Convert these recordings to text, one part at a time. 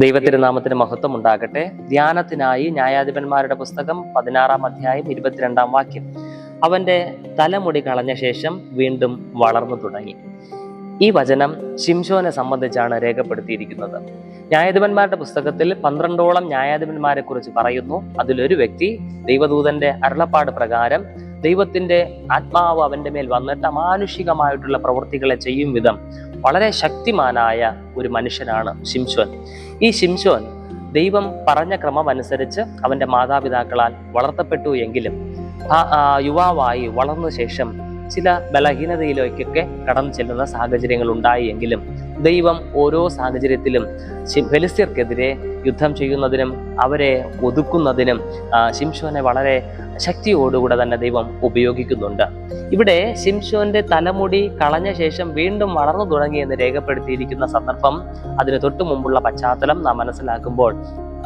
ദൈവത്തിരുനാമത്തിന് മഹത്വം ഉണ്ടാകട്ടെ. ധ്യാനത്തിനായി ന്യായാധിപന്മാരുടെ പുസ്തകം 16-ാം അധ്യായം 22-ാം വാക്യം. അവന്റെ തലമുടി കളഞ്ഞ ശേഷം വീണ്ടും വളർന്നു തുടങ്ങി. ഈ വചനം ശിംശോനെ സംബന്ധിച്ചാണ് രേഖപ്പെടുത്തിയിരിക്കുന്നത്. ന്യായാധിപന്മാരുടെ പുസ്തകത്തിൽ 12ഓളം ന്യായാധിപന്മാരെ കുറിച്ച് പറയുന്നു. അതിലൊരു വ്യക്തി ദൈവദൂതന്റെ അരുളപ്പാട് പ്രകാരം ദൈവത്തിന്റെ ആത്മാവ് അവന്റെ മേൽ വന്നിട്ട് അമാനുഷികമായിട്ടുള്ള പ്രവൃത്തികളെ ചെയ്യും വിധം വളരെ ശക്തിമാനായ ഒരു മനുഷ്യനാണ് ശിംശോൻ. ഈ ശിംശോൻ ദൈവം പറഞ്ഞ ക്രമം അനുസരിച്ച് അവന്റെ മാതാപിതാക്കളാൽ വളർത്തപ്പെട്ടു എങ്കിലും യുവാവായി വളർന്ന ശേഷം ചില ബലഹീനതയിലേക്കൊക്കെ കടന്നു ചെല്ലുന്ന സാഹചര്യങ്ങൾ ഉണ്ടായി എങ്കിലും ദൈവം ഓരോ സാഹചര്യത്തിലും ഫെലിസ്ത്യർക്കെതിരെ യുദ്ധം ചെയ്യുന്നതിനും അവരെ ഒതുക്കുന്നതിനും ശിംശോനെ വളരെ ശക്തിയോടുകൂടെ തന്നെ ദൈവം ഉപയോഗിക്കുന്നുണ്ട്. ഇവിടെ ശിംശോന്റെ തലമുടി കളഞ്ഞ ശേഷം വീണ്ടും വളർന്നു തുടങ്ങി എന്ന് രേഖപ്പെടുത്തിയിരിക്കുന്ന സന്ദർഭം, അതിന് തൊട്ടു മുമ്പുള്ള പശ്ചാത്തലം നാം മനസ്സിലാക്കുമ്പോൾ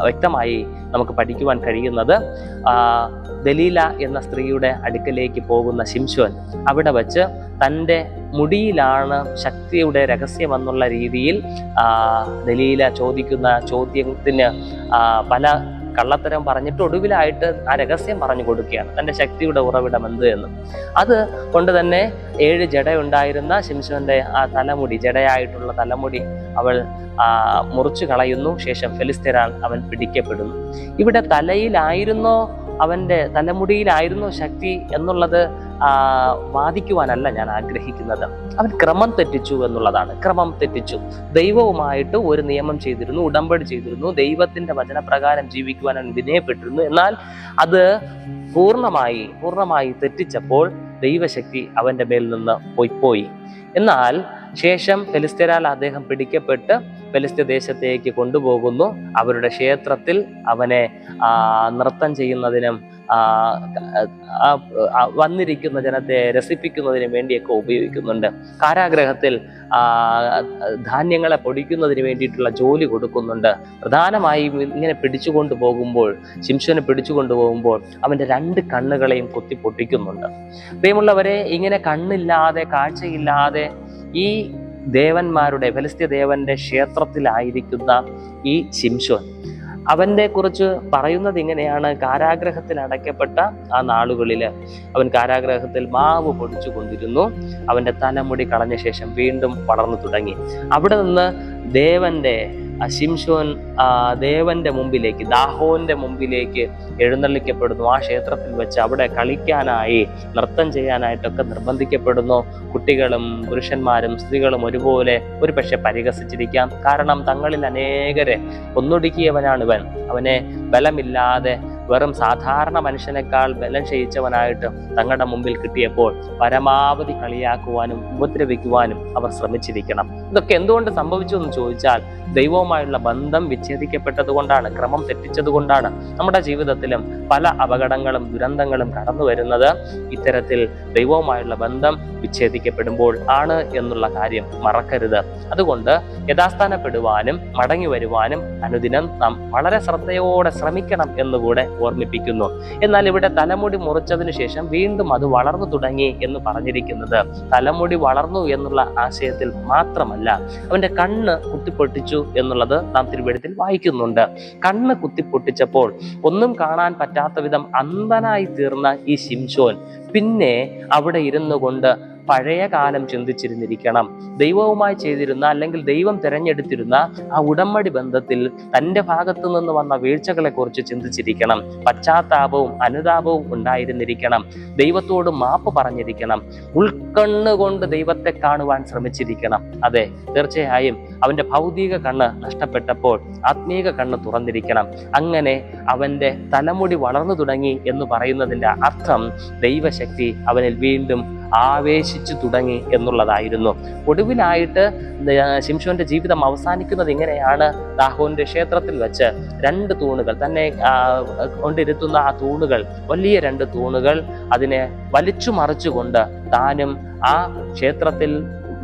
വ്യക്തമായി നമുക്ക് പഠിക്കുവാൻ കഴിയുന്നത്, ദലീല എന്ന സ്ത്രീയുടെ അടുക്കലേക്ക് പോകുന്ന ശിംശോൻ അവിടെ വച്ച് തൻ്റെ മുടിയിലാണ് ശക്തിയുടെ രഹസ്യമെന്നുള്ള രീതിയിൽ ദലീല ചോദിക്കുന്ന ചോദ്യത്തിന് പല കള്ളത്തരം പറഞ്ഞിട്ട് ഒടുവിലായിട്ട് ആ രഹസ്യം പറഞ്ഞു കൊടുക്കുകയാണ്, തൻ്റെ ശക്തിയുടെ ഉറവിടം എന്ത് എന്ന്. അത് കൊണ്ട് തന്നെ 7 ജടയുണ്ടായിരുന്ന ശിംശോന്റെ ആ തലമുടി, ജടയായിട്ടുള്ള തലമുടി അവൾ മുറിച്ചു കളയുന്നു. ശേഷം ഫെലിസ്ത്യരാൽ അവൻ പിടിക്കപ്പെടുന്നു. ഇവിടെ തലയിലായിരുന്നോ, അവന്റെ തലമുടിയിലായിരുന്നോ ശക്തി എന്നുള്ളത് വാദിക്കുവാനല്ല ഞാൻ ആഗ്രഹിക്കുന്നത്. അവൻ ക്രമം തെറ്റിച്ചു എന്നുള്ളതാണ്. ക്രമം തെറ്റിച്ചു. ദൈവവുമായിട്ട് ഒരു നിയമം ചെയ്തിരുന്നു, ഉടമ്പടി ചെയ്തിരുന്നു, ദൈവത്തിന്റെ വചനപ്രകാരം ജീവിക്കുവാൻ അവൻ വിധേയപ്പെട്ടിരുന്നു. എന്നാൽ അത് പൂർണ്ണമായി തെറ്റിച്ചപ്പോൾ ദൈവശക്തി അവന്റെ മേൽ നിന്ന് പോയി. എന്നാൽ ശേഷം ഫെലിസ്ത്യരാൽ അദ്ദേഹം പിടിക്കപ്പെട്ട് ഫെലിസ്ത്യ ദേശത്തേക്ക് കൊണ്ടുപോകുന്നു. അവരുടെ ക്ഷേത്രത്തിൽ അവനെ നൃത്തം ചെയ്യുന്നതിനും വന്നിരിക്കുന്ന ജനത്തെ രസിപ്പിക്കുന്നതിനും വേണ്ടിയൊക്കെ ഉപയോഗിക്കുന്നുണ്ട്. കാരാഗ്രഹത്തിൽ ധാന്യങ്ങളെ പൊടിക്കുന്നതിന് വേണ്ടിയിട്ടുള്ള ജോലി കൊടുക്കുന്നുണ്ട്. പ്രധാനമായും ഇങ്ങനെ പിടിച്ചുകൊണ്ടു പോകുമ്പോൾ, ശിംശോനെ പിടിച്ചുകൊണ്ടു പോകുമ്പോൾ അവൻ്റെ 2 കണ്ണുകളെയും കുത്തി പൊട്ടിക്കുന്നുണ്ട്. പ്രിയമുള്ളവരെ, ഇങ്ങനെ കണ്ണില്ലാതെ കാഴ്ചയില്ലാതെ ഈ ദേവന്മാരുടെ, ഫെലിസ്ത്യ ദേവന്റെ ക്ഷേത്രത്തിലായിരിക്കുന്ന ഈ ശിംശോൻ, അവനെ കുറിച്ച് പറയുന്നത് ഇങ്ങനെയാണ്: കാരാഗ്രഹത്തിൽ അടയ്ക്കപ്പെട്ട ആ നാളുകളിൽ അവൻ കാരാഗ്രഹത്തിൽ മാവ് പൊടിച്ചു കൊണ്ടിരുന്നു. അവന്റെ തലമുടി കളഞ്ഞ ശേഷം വീണ്ടും വളർന്നു തുടങ്ങി. അവിടെ നിന്ന് ശിംശോൻ ദേവന്റെ മുമ്പിലേക്ക്, ദാഹോന്റെ മുമ്പിലേക്ക് എഴുന്നള്ളിക്കപ്പെടുന്നു. ആ ക്ഷേത്രത്തിൽ വെച്ച് അവിടെ കളിക്കാനായി, നൃത്തം ചെയ്യാനായിട്ടൊക്കെ നിർബന്ധിക്കപ്പെടുന്നു. കുട്ടികളും പുരുഷന്മാരും സ്ത്രീകളും ഒരുപോലെ ഒരു പക്ഷെ പരിഹസിച്ചിരിക്കാം. കാരണം തങ്ങളിൽ അനേകരെ കൊന്നൊടുക്കിയവനാണിവൻ. അവനെ ബലമില്ലാതെ വെറും സാധാരണ മനുഷ്യനേക്കാൾ ബലം ക്ഷയിച്ചവനായിട്ട് തങ്ങളുടെ മുമ്പിൽ കിട്ടിയപ്പോൾ പരമാവധി കളിയാക്കുവാനും ഉപദ്രവിക്കുവാനും അവർ ശ്രമിച്ചിരിക്കണം. ഇതൊക്കെ എന്തുകൊണ്ട് സംഭവിച്ചു എന്ന് ചോദിച്ചാൽ, ദൈവവുമായുള്ള ബന്ധം വിച്ഛേദിക്കപ്പെട്ടത് കൊണ്ടാണ്, ക്രമം തെറ്റിച്ചത് കൊണ്ടാണ്. നമ്മുടെ ജീവിതത്തിലും പല അപകടങ്ങളും ദുരന്തങ്ങളും കടന്നു വരുന്നത് ഇത്തരത്തിൽ ദൈവവുമായുള്ള ബന്ധം വിച്ഛേദിക്കപ്പെടുമ്പോൾ ആണ് എന്നുള്ള കാര്യം മറക്കരുത്. അതുകൊണ്ട് യഥാസ്ഥാനപ്പെടുവാനും മടങ്ങി വരുവാനും അനുദിനം നാം വളരെ ശ്രദ്ധയോടെ ശ്രമിക്കണം എന്നുകൂടെ ഓർമ്മിപ്പിക്കുന്നു. എന്നാൽ ഇവിടെ തലമുടി മുറിച്ചതിന് ശേഷം വീണ്ടും അത് വളർന്നു തുടങ്ങി എന്ന് പറഞ്ഞിരിക്കുന്നത് തലമുടി വളർന്നു എന്നുള്ള ആശയത്തിൽ മാത്രമല്ല, അവന്റെ കണ്ണ് കുത്തിപ്പൊട്ടിച്ചു എന്നുള്ളത് നാം തിരുവെഴുത്തിൽ വായിക്കുന്നുണ്ട്. കണ്ണ് കുത്തിപ്പൊട്ടിച്ചപ്പോൾ ഒന്നും കാണാൻ പറ്റാത്ത വിധം അന്ധനായി തീർന്ന ഈ ശിംശോൻ പിന്നെ അവിടെ ഇരുന്നു കൊണ്ട് പഴയ കാലം ചിന്തിച്ചിരുന്നിരിക്കണം. ദൈവവുമായി ചെയ്തിരുന്ന, അല്ലെങ്കിൽ ദൈവം തിരഞ്ഞെടുത്തിരുന്ന ആ ഉടമ്പടി ബന്ധത്തിൽ തൻ്റെ ഭാഗത്തു നിന്ന് വന്ന വീഴ്ചകളെ കുറിച്ച് ചിന്തിച്ചിരിക്കണം. പശ്ചാത്താപവും അനുതാപവും ഉണ്ടായിരുന്നിരിക്കണം. ദൈവത്തോട് മാപ്പ് പറഞ്ഞിരിക്കണം. ഉൾക്കണ്ണുകൊണ്ട് ദൈവത്തെ കാണുവാൻ ശ്രമിച്ചിരിക്കണം. അതെ, തീർച്ചയായും അവന്റെ ഭൗതിക കണ്ണ് നഷ്ടപ്പെട്ടപ്പോൾ ആത്മീക കണ്ണ് തുറന്നിരിക്കണം. അങ്ങനെ അവന്റെ തലമുടി വളർന്നു തുടങ്ങി എന്ന് പറയുന്നതിന്റെ അർത്ഥം ദൈവശക്തി അവനിൽ വീണ്ടും ആവേശിച്ചു തുടങ്ങി എന്നുള്ളതായിരുന്നു. ഒടുവിലായിട്ട് ശിംശോന്റെ ജീവിതം അവസാനിക്കുന്നത് ഇങ്ങനെയാണ്: ദാഹോന്റെ ക്ഷേത്രത്തിൽ വെച്ച് 2 തൂണുകൾ, തന്നെ കൊണ്ടിരുത്തുന്ന ആ തൂണുകൾ, വലിയ 2 തൂണുകൾ, അതിനെ വലിച്ചു മറിച്ചുകൊണ്ട് താനും ആ ക്ഷേത്രത്തിൽ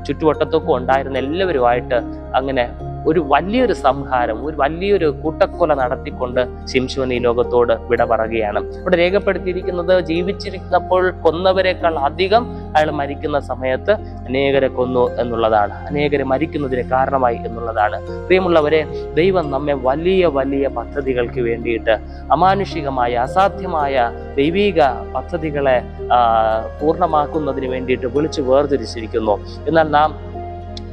ചുറ്റുവട്ടത്തൊക്കെ ഉണ്ടായിരുന്ന എല്ലാവരുമായിട്ട് അങ്ങനെ ഒരു വലിയൊരു സംഹാരം, ഒരു വലിയൊരു കൂട്ടക്കൊല നടത്തിക്കൊണ്ട് ശിംശോൻ ഈ ലോകത്തോട് വിട പറയുകയാണ്. ഇവിടെ രേഖപ്പെടുത്തിയിരിക്കുന്നത് ജീവിച്ചിരിക്കുന്നപ്പോൾ കൊന്നവരെക്കാൾ അധികം അയാൾ മരിക്കുന്ന സമയത്ത് അനേകരെ കൊന്നു എന്നുള്ളതാണ്, അനേകരെ മരിക്കുന്നതിന് കാരണമായി എന്നുള്ളതാണ്. പ്രിയമുള്ളവരെ, ദൈവം നമ്മെ വലിയ വലിയ പദ്ധതികൾക്ക് വേണ്ടിയിട്ട്, അമാനുഷികമായ അസാധ്യമായ ദൈവിക പദ്ധതികളെ പൂർണ്ണമാക്കുന്നതിന് വേണ്ടിയിട്ട് വിളിച്ചു വേർതിരിച്ചിരിക്കുന്നു. എന്നാൽ നാം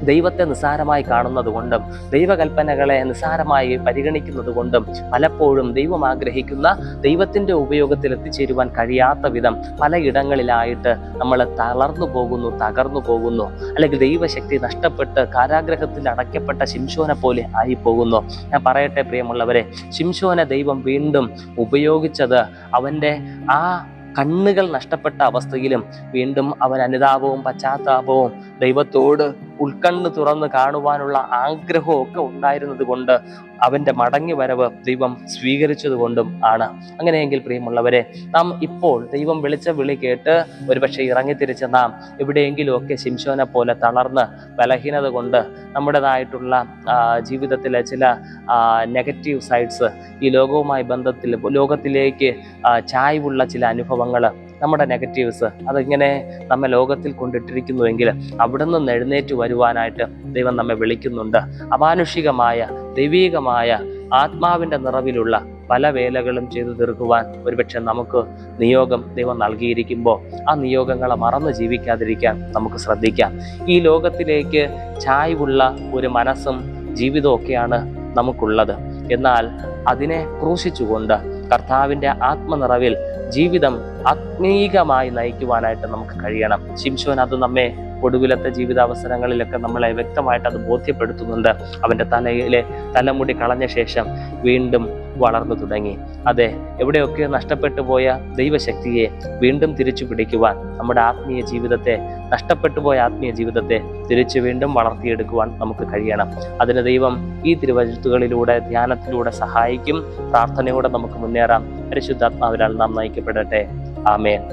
ദൈവത്തെ നിസ്സാരമായി കാണുന്നത് കൊണ്ടും ദൈവകൽപ്പനകളെ നിസ്സാരമായി പരിഗണിക്കുന്നത് കൊണ്ടും പലപ്പോഴും ദൈവം ആഗ്രഹിക്കുന്ന ദൈവത്തിൻ്റെ ഉപയോഗത്തിൽ എത്തിച്ചേരുവാൻ കഴിയാത്ത വിധം പലയിടങ്ങളിലായിട്ട് നമ്മൾ തളർന്നു പോകുന്നു, തകർന്നു പോകുന്നു, അല്ലെങ്കിൽ ദൈവശക്തി നഷ്ടപ്പെട്ട് കാരാഗ്രഹത്തിൽ അടയ്ക്കപ്പെട്ട ശിംശോനെ പോലെ ആയി പോകുന്നു. ഞാൻ പറയട്ടെ പ്രിയമുള്ളവരെ, ശിംശോനെ ദൈവം വീണ്ടും ഉപയോഗിച്ചത് അവൻ്റെ ആ കണ്ണുകൾ നഷ്ടപ്പെട്ട അവസ്ഥയിലും വീണ്ടും അവൻ അനുതാപവും പശ്ചാത്താപവും ദൈവത്തോട് ഉൾക്കണ്ണ് തുറന്ന് കാണുവാനുള്ള ആഗ്രഹവും ഒക്കെ ഉണ്ടായിരുന്നത് കൊണ്ട് അവൻ്റെ മടങ്ങി വരവ് ദൈവം സ്വീകരിച്ചത് കൊണ്ടും ആണ്. അങ്ങനെയെങ്കിൽ പ്രിയമുള്ളവരെ, നാം ഇപ്പോൾ ദൈവം വിളിച്ച വിളി കേട്ട് ഒരുപക്ഷെ ഇറങ്ങിത്തിരിച്ച് നാം എവിടെയെങ്കിലുമൊക്കെ ശിംശോനെ പോലെ തളർന്ന് ബലഹീനത കൊണ്ട് നമ്മുടേതായിട്ടുള്ള ജീവിതത്തിലെ ചില നെഗറ്റീവ് സൈഡ്സ്, ഈ ലോകവുമായി ബന്ധത്തിൽ ലോകത്തിലേക്ക് ചായ്വുള്ള ചില അനുഭവങ്ങൾ, നമ്മുടെ നെഗറ്റീവ്സ് അതിങ്ങനെ നമ്മെ ലോകത്തിൽ കൊണ്ടിട്ടിരിക്കുന്നുവെങ്കിൽ അവിടെ നിന്ന് എഴുന്നേറ്റ് വരുവാനായിട്ട് ദൈവം നമ്മെ വിളിക്കുന്നുണ്ട്. അമാനുഷികമായ ദൈവീകമായ ആത്മാവിൻ്റെ നിറവിലുള്ള പല വേലകളും ചെയ്തു തീർക്കുവാൻ ഒരുപക്ഷെ നമുക്ക് നിയോഗം ദൈവം നൽകിയിരിക്കുമ്പോൾ ആ നിയോഗങ്ങളെ മറന്ന് ജീവിക്കാതിരിക്കാൻ നമുക്ക് ശ്രദ്ധിക്കാം. ഈ ലോകത്തിലേക്ക് ചായ്വുള്ള ഒരു മനസ്സും ജീവിതവും ഒക്കെയാണ് നമുക്കുള്ളത്. എന്നാൽ അതിനെ ക്രൂശിച്ചുകൊണ്ട് കർത്താവിൻ്റെ ആത്മനിറവിൽ ജീവിതം ആത്മീകമായി നയിക്കുവാനായിട്ട് നമുക്ക് കഴിയണം. ശിംശോൻ അത് നമ്മെ ഒടുവിലത്തെ ജീവിതാവസരങ്ങളിലൊക്കെ നമ്മളെ വ്യക്തമായിട്ട് അത് ബോധ്യപ്പെടുത്തുന്നുണ്ട്. അവൻ്റെ തലയിലെ തലമുടി കളഞ്ഞ ശേഷം വീണ്ടും വളർന്നു തുടങ്ങി. അതെ, എവിടെയൊക്കെ നഷ്ടപ്പെട്ടു പോയ ദൈവശക്തിയെ വീണ്ടും തിരിച്ചു പിടിക്കുവാൻ, നമ്മുടെ ആത്മീയ ജീവിതത്തെ, നഷ്ടപ്പെട്ടു പോയ ആത്മീയ ജീവിതത്തെ തിരിച്ചു വീണ്ടും വളർത്തിയെടുക്കുവാൻ നമുക്ക് കഴിയണം. അതിന് ദൈവം ഈ തിരുവചനങ്ങളിലൂടെ, ധ്യാനത്തിലൂടെ സഹായിക്കും. പ്രാർത്ഥനയോടെ നമുക്ക് മുന്നേറാം. പരിശുദ്ധാത്മാവിനാൽ നാം നയിക്കപ്പെടട്ടെ. ആമേൻ.